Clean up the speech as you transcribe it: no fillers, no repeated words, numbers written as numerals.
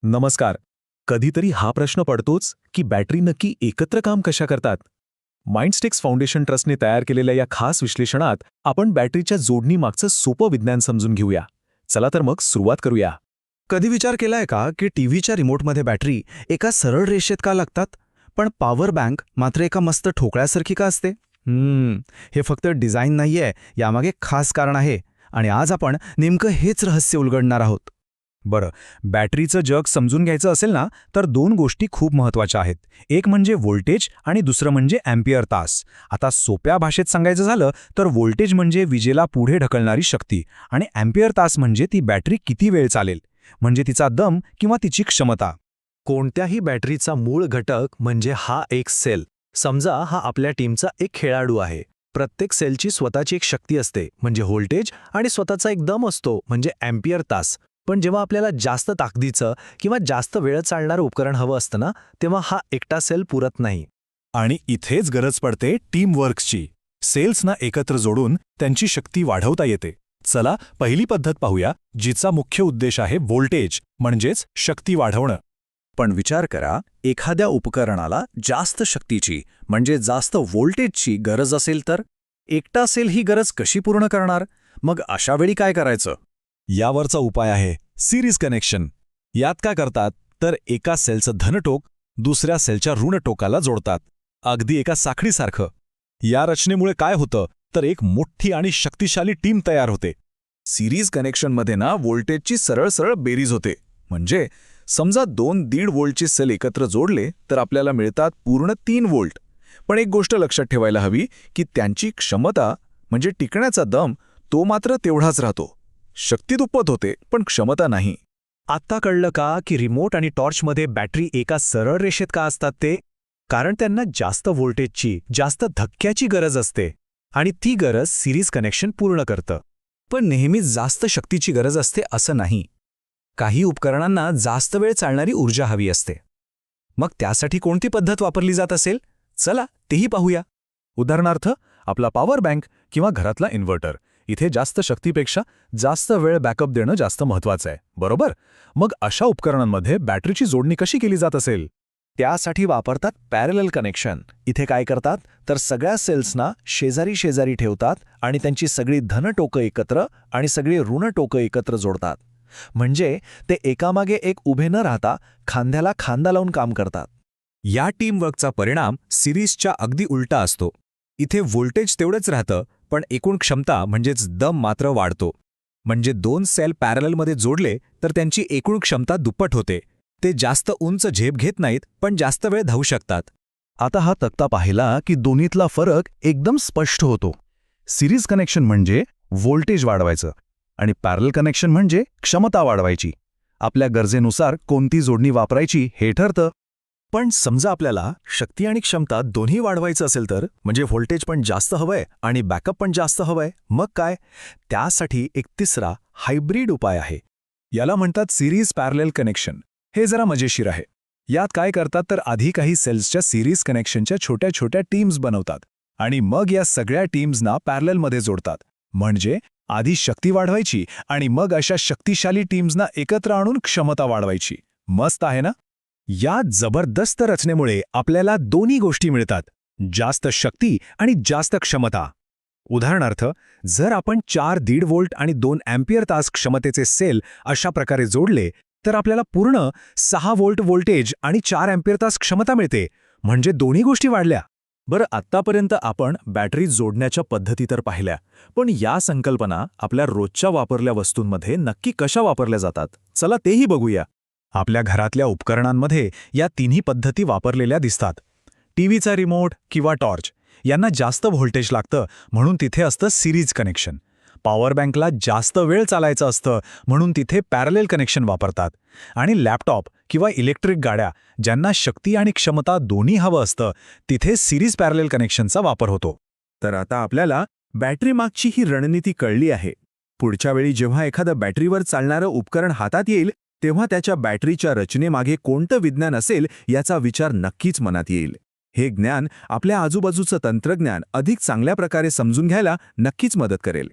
नमस्कार. कधीतरी हा प्रश्न पडतोच की बॅटरी नक्की एकत्र काम कशा करतात. माइंडस्टेक्स फाउंडेशन ट्रस्टने तयार केलेल्या या खास विश्लेषणात आपण बॅटरीच्या जोडणीमागचं सोपं विज्ञान समजून घेऊया. चला तर मग सुरुवात करूया. कधी विचार केलाय का की टीव्हीच्या रिमोटमध्ये बॅटरी एका सरळ रेषेत का लागतात, पण पॉवर बँक मात्र एका मस्त ठोकळ्यासारखी का असते? हे फक्त डिझाईन नाहीये, यामागे खास कारण आहे. आणि आज आपण नेमकं हेच रहस्य उलगडणार आहोत. बरं, बॅटरीचं जग समजून घ्यायचं असेल ना, तर दोन गोष्टी खूप महत्त्वाच्या आहेत. एक म्हणजे व्होल्टेज आणि दुसरं म्हणजे अँपिअर तास. आता सोप्या भाषेत सांगायचं झालं तर व्होल्टेज म्हणजे विजेला पुढे ढकलणारी शक्ती आणि अँपिअर तास म्हणजे ती बॅटरी किती वेळ चालेल, म्हणजे तिचा दम किंवा तिची क्षमता. कोणत्याही बॅटरीचा मूळ घटक म्हणजे हा एक सेल. समजा हा आपल्या टीमचा एक खेळाडू आहे. प्रत्येक सेलची स्वतःची एक शक्ती असते म्हणजे व्होल्टेज आणि स्वतःचा एक दम असतो म्हणजे अँपिअर तास. पण जेव्हा आपल्याला जास्त ताकदीचं किंवा जास्त वेळ चालणारं उपकरण हवं असतं ना, तेव्हा हा एकटा सेल पुरत नाही. आणि इथेच गरज पडते टीमवर्कची. सेल्सना एकत्र जोडून त्यांची शक्ती वाढवता येते. चला पहिली पद्धत पाहूया, जिचा मुख्य उद्देश आहे व्होल्टेज म्हणजेच शक्ती वाढवणं. पण विचार करा, एखाद्या उपकरणाला जास्त शक्तीची म्हणजे जास्त व्होल्टेजची गरज असेल तर एकटा सेल ही गरज कशी पूर्ण करणार? मग अशा वेळी काय करायचं? यावरचा उपाय आहे सिरीज कनेक्शन. यात काय करतात तर एका सेलचं धनटोक दुसऱ्या सेलच्या ऋणटोकाला जोडतात, अगदी एका साखळीसारखं. या रचनेमुळे काय होतं तर एक मोठी आणि शक्तिशाली टीम तयार होते. सिरीज कनेक्शनमध्ये ना व्होल्टेजची सरळ सरळ बेरीज होते. म्हणजे समजा 2.5 व्होल्टचे सेल एकत्र जोडले तर आपल्याला मिळतात पूर्ण 3 व्होल्ट. पण एक गोष्ट लक्षात ठेवायला हवी की त्यांची क्षमता म्हणजे टिकण्याचा दम तो मात्र तेवढाच राहतो. शक्ती दुप्पट होते पण क्षमता नाही. आत्ता कळलं का की रिमोट आणि टॉर्चमध्ये बॅटरी एका सरळ रेषेत का असतात ते? कारण त्यांना जास्त व्होल्टेजची, जास्त धक्क्याची गरज असते आणि ती गरज सिरीज कनेक्शन पूर्ण करतं. पण नेहमीच जास्त शक्तीची गरज असते असं नाही. काही उपकरणांना जास्त वेळ चालणारी ऊर्जा हवी असते. मग त्यासाठी कोणती पद्धत वापरली जात असेल? चला तेही पाहूया. उदाहरणार्थ आपला पॉवर बँक किंवा घरातला इन्व्हर्टर. इथे जास्त शक्तीपेक्षा जास्त वेळ बॅकअप देणं जास्त महत्त्वाचं आहे, बरोबर? मग अशा उपकरणांमध्ये बॅटरीची जोडणी कशी केली जात असेल? त्यासाठी वापरतात पॅरलल कनेक्शन. इथे काय करतात तर सगळ्या सेल्सना शेजारी शेजारी ठेवतात आणि त्यांची सगळी धनटोकं एकत्र आणि सगळी ऋणटोकं एकत्र जोडतात. म्हणजे ते एकामागे एक उभे न राहता खांद्याला खांदा लावून काम करतात. या टीमवर्कचा परिणाम सिरीजच्या अगदी उलटा असतो. इथे व्होल्टेज तेवढंच राहतं, पण एकूण क्षमता म्हणजेच दम मात्र वाढतो. म्हणजे 2 सेल पॅरललमध्ये जोडले तर त्यांची एकूण क्षमता दुप्पट होते. ते जास्त उंच झेप घेत नाहीत, पण जास्त वेळ धावू शकतात. आता हा तक्ता पाहिला की दोन्हीतला फरक एकदम स्पष्ट होतो. सिरीज कनेक्शन म्हणजे व्होल्टेज वाढवायचं आणि पॅरलल कनेक्शन म्हणजे क्षमता वाढवायची. आपल्या गरजेनुसार कोणती जोडणी वापरायची हे ठरतं. पण समजा आपल्याला शक्ती आणि क्षमता दोन्ही वाढवायचं असेल तर, म्हणजे व्होल्टेज पण जास्त हवंय आणि बॅकअप पण जास्त हवंय, मग काय? त्यासाठी एक तिसरा हायब्रिड उपाय आहे. याला म्हणतात सिरीज पॅरलल कनेक्शन. हे जरा मजेशीर आहे. यात काय करतात तर आधी काही सेल्सच्या सिरीज कनेक्शनच्या छोट्या छोट्या टीम्स बनवतात आणि मग या सगळ्या टीम्सना पॅरललमध्ये जोडतात. म्हणजे आधी शक्ती वाढवायची आणि मग अशा शक्तिशाली टीम्सना एकत्र आणून क्षमता वाढवायची. मस्त आहे ना? या जबरदस्त रचनेमुळे आपल्याला दोन्ही गोष्टी मिळतात, जास्त शक्ती आणि जास्त क्षमता. उदाहरणार्थ, जर आपण 4.5 व्होल्ट आणि 2 अँपिअर तास क्षमतेचे सेल अशा प्रकारे जोडले तर आपल्याला पूर्ण 6 व्होल्ट व्होल्टेज आणि 4 अँपिअर तास क्षमता मिळते. म्हणजे दोन्ही गोष्टी वाढल्या. बरं, आत्तापर्यंत आपण बॅटरी जोडण्याच्या पद्धती तर पाहिल्या, पण या संकल्पना आपल्या रोजच्या वापरल्या वस्तूंमध्ये नक्की कशा वापरल्या जातात? चला तेही बघूया. आपल्या घरातल्या उपकरणांमध्ये या तिन्ही पद्धती वापरलेल्या दिसतात. टीव्हीचा रिमोट किंवा टॉर्च यांना जास्त व्होल्टेज लागतं म्हणून तिथे असतं सिरीज कनेक्शन. पॉवर बँकला जास्त वेळ चालायचं असतं म्हणून तिथे पॅरलल कनेक्शन वापरतात. आणि लॅपटॉप किंवा इलेक्ट्रिक गाड्या ज्यांना शक्ती आणि क्षमता दोन्ही हवं असतं तिथे सिरीज पॅरलल कनेक्शनचा वापर होतो. तर आता आपल्याला बॅटरी मागची ही रणनीती कळली आहे. पुढच्या वेळी जेव्हा एखादं बॅटरीवर चालणारं उपकरण हातात येईल तेव्हा त्याच्या बॅटरीच्या रचनेमागे कोणतं विज्ञान असेल याचा विचार नक्कीच मनात येईल. हे ज्ञान आपल्या आजूबाजूचं तंत्रज्ञान अधिक चांगल्या प्रकारे समजून घ्यायला नक्कीच मदत करेल.